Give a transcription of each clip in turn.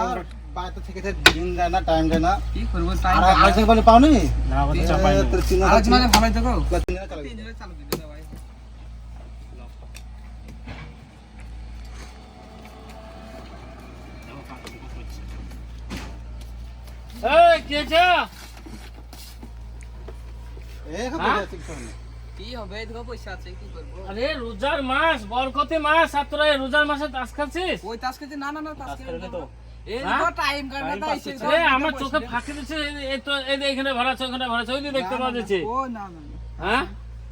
আর বাইরে থেকে দিন যায় না, টাইম যায় না। কি করব টাইম আর আজ বলে পাওনি না আমাদের চাপাই না। আজ মানে ভালোই দেখো তিন দিনে চালাবি। 3 দিনে চালু দিতে দাও ভাই। এই কে আছে? এই হবে হ্যাঁ? ঠিক করে। কি হবে দেখো পয়সা আছে কি করব আরে রোজার মাস, বরকতি মাস, আর তোরা এই রোজার মাসে তাস খেলছিস? ওই তাস খেতে না তাস খেতে তো এই হ্যাঁ? দেখো টাইম কাটে না তাই আরে আমার চোখে ফাঁকি দিচ্ছে, এই তো এই যে এখানে ভরা আছে, ওখানে ভরা আছে, ওই যে দেখতে পাওয়া যাচ্ছে। ও না হ্যাঁ?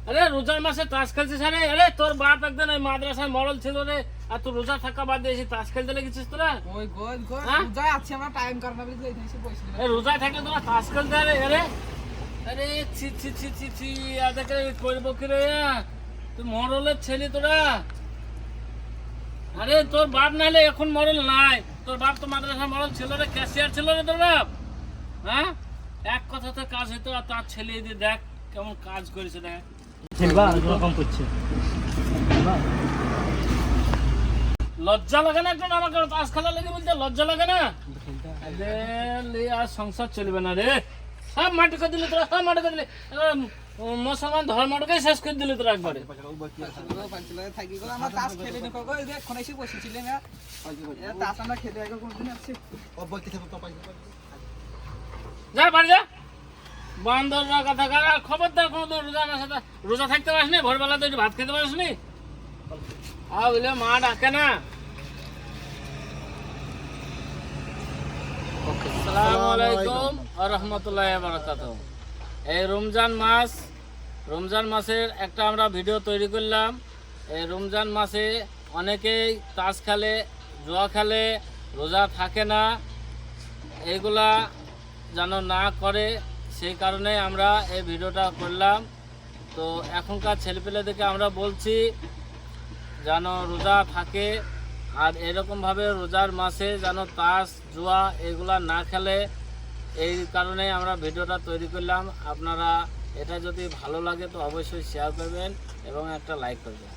আরে রোজার মাসে তাস খেলছিস? আরে আরে তোর বাপ একদিন ওই মাদ্রাসায় মডেল ছিল রে, আর তুই রোজা থাকা বাদ দিয়ে এসে তাস খেলতে লেগেছিস তোরা? ওই গোল গোল হ্যাঁ? পূজায় আছে আমরা টাইম কাটে না বুঝলি এসে পয়সা এই রোজায় থাকলে তোরা তাস খেলতে? আরে আরে আরে ছি ছি ছি ছি ছি, আদেরকে করবো কি রে? তুই মডেলের ছেলে তোরা। আরে তোর বাপ নাইলে এখন মডেল নাই, তোর বাপ তো মাদ্রাসা মডেল ছিল রে, ক্যাশিয়ার ছিল রে তোর বাপ। হ্যাঁ, এক কথাতে কাজ হইতো, আর তার ছেলে দিয়ে দেখ কেমন কাজ করেছে, দেখ খেলবা এরকম করছে। লজ্জা লাগে না একজন আমাকে তাস খেলা লেগে বলতে? লজ্জা লাগে না? আরে লে, আর সংসার চলবে না রে, সব মাটি করে দিলি তোরা, সব মাটি করে দিলি। মুসলমান ধর্মটাকে শেষ করে দিলি তোরা একবারে। থাকি গো আমরা তাস খেলে দেখো গো এই এখন এসে বসেছিলেন না তাস আমরা খেলে আগে কোনদিন আছে ও বলতে থাকো তো পয়সা। যা বাড়ি যা, বান্দররা কথা কার। আর খবরদার কোনো রোজা মাসে রোজা থাকতে পারিস নি, ভোরবেলাতে একটু ভাত খেতে পারিস নি? বলে মা ডাকে না। আসসালামু আলাইকুম ওয়া রাহমাতুল্লাহি ওয়া বারাকাতুহু। এই রমজান মাসের একটা আমরা ভিডিও তৈরি করলাম। এই রমজান মাসে অনেকেই তাস খেলে, জুয়া খেলে, রোজা থাকে না। এইগুলা যেন না করে, সেই কারণে আমরা এই ভিডিওটা করলাম। তো এখনকার ছেলেপেলেদেরকে আমরা বলছি যেন রোজা থাকে, আর এরকমভাবে রোজার মাসে যেন তাস জুয়া এগুলা না খেলে। এই কারণে আমরা ভিডিওটা তৈরি করলাম। আপনারা এটা যদি ভালো লাগে তো অবশ্যই শেয়ার করবেন এবং একটা লাইক করবেন।